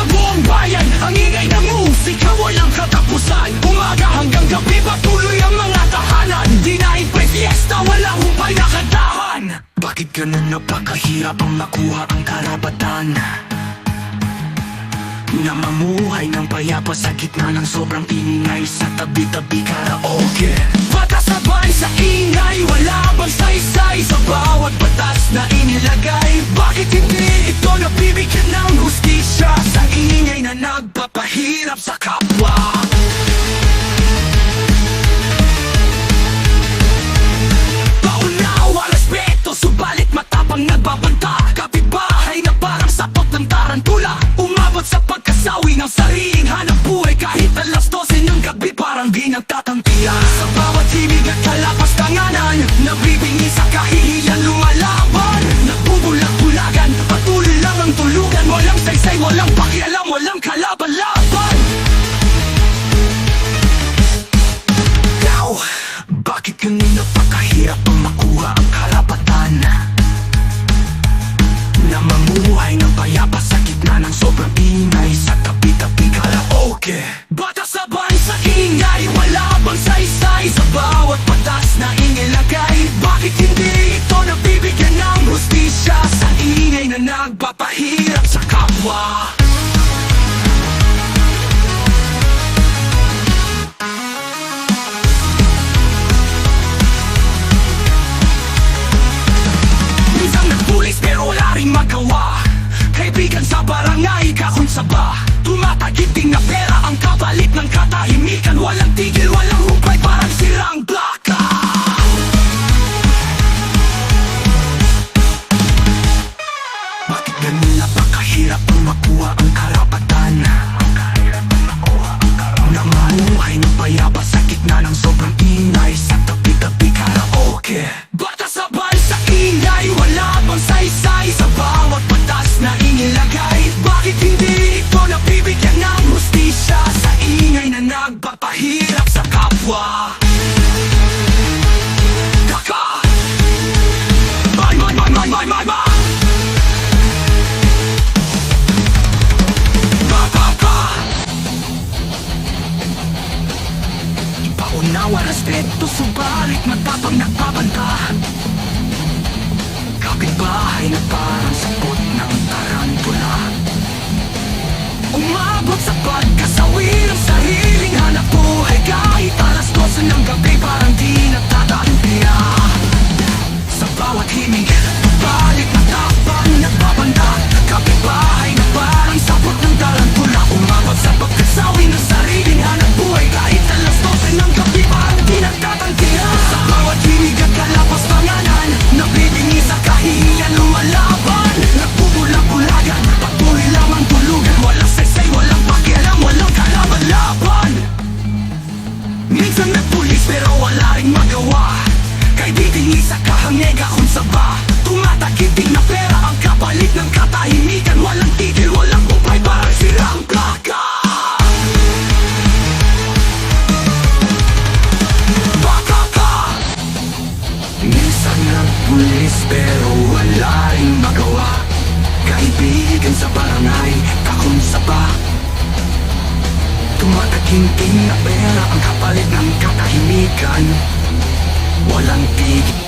buong bayan. Ang ingay ng musika, walang katapusan. Umaga hanggang gabi, patuloy ang mga tahanan. Dinaing pre-fiesta, walang humpay na kantahan. Bakit ganun napakahirap ang makuha ang karapatan na mamuhay ng payapa sa gitna ng sobrang ingay sa tabi-tabi karaoke? Batas na ban sa ingay, wala bang saysay sa bawat batas na inilagay? Bakit hindi ito nabibigyan ng hustisya sa ingay na nagpapahirap sa kapwa? Paunawa, respeto, subalit matapang nagbabanta. Kapitbahay na parang sapot ng tarantula, umabot sa pagkasawi ng sariling hanap buhay. Kahit alas 12 ng gabi, parang di nagtatangkiya. Sa bawat himig at kalapas tanganan, nabibingi sa kahihiyan, lumalaban. Nagbubulag-bulagan, patuloy lang ang tulugan. Walang saysay, walang pakialam, walang kalaban-laban. Now, bakit ganun napakahirap ang makuha ang karapatan na mamuhay ng payapa sa gitna ng sobrang ingay sa tabi-tabi karaoke? Batas sa ban sa ingay, wala bang saysay sa bawat batas na inilagay? Bakit hindi ito nabibigyan ng hustisya sa ingay na nagpapahirap sa kapwa? Minsan nagpulis pero wala ring magawa. Kaibigan sa barangay, kahon sa ba, tumatagiting na pera ang kapalit ng katahimikan. Walang tigil, walang hupay, parang sirang plaka. Bakit ganun napakahirap ang makuha ang karapatan na mamuhay ng payapa sa gitna ng sobrang ingay sa tabi-tabi karaoke? Batas sa ban sa ingay, wala bang saysay sa bawat batas na inilagay? Bakit hindi ito nabibigyan ng hustisya sa ingay na nagpapahirap sa kapwa? Kaka! My! Paunawa, respeto, subalit matapang nagbabanta. Kapitbahay na parang sapot ng tarantula, umabot sa pagkasawi ng sariling hanap buhay. Kahit alas 12 ng gabi, parang di nagtatangkiya. Sa bawat himig, balik na tapang nagbabanda. Kapitbahay na parang sapot ng tarantula, umabot sa pagkasawi ng sariling hanap buhay. Kahit alas 12 ng gabi, parang di nagtatangkiya. Sa bawat himig at kalapas tanganan, nabibingi sa kahihiyan, lumalaban. Nagbubulag-bulagan, patuloy lang ang tulugan. Walang saysay, walang pakialam, walang kalaban-laban. Minsan nagpulis pero wala ring magawa. Kaibigan sa kahangega kung sa ba, tumatagiting na pera ang kapalit ng katahimikan. Walang tigil, walang upay, parang sirang plaka. Baka ka! Minsan nagpulis pero wala ring magawa. Kaibigan sa barangay, takon sa ba, tumataginting na pera ang kapalit ng katahimikan. Walang tigil,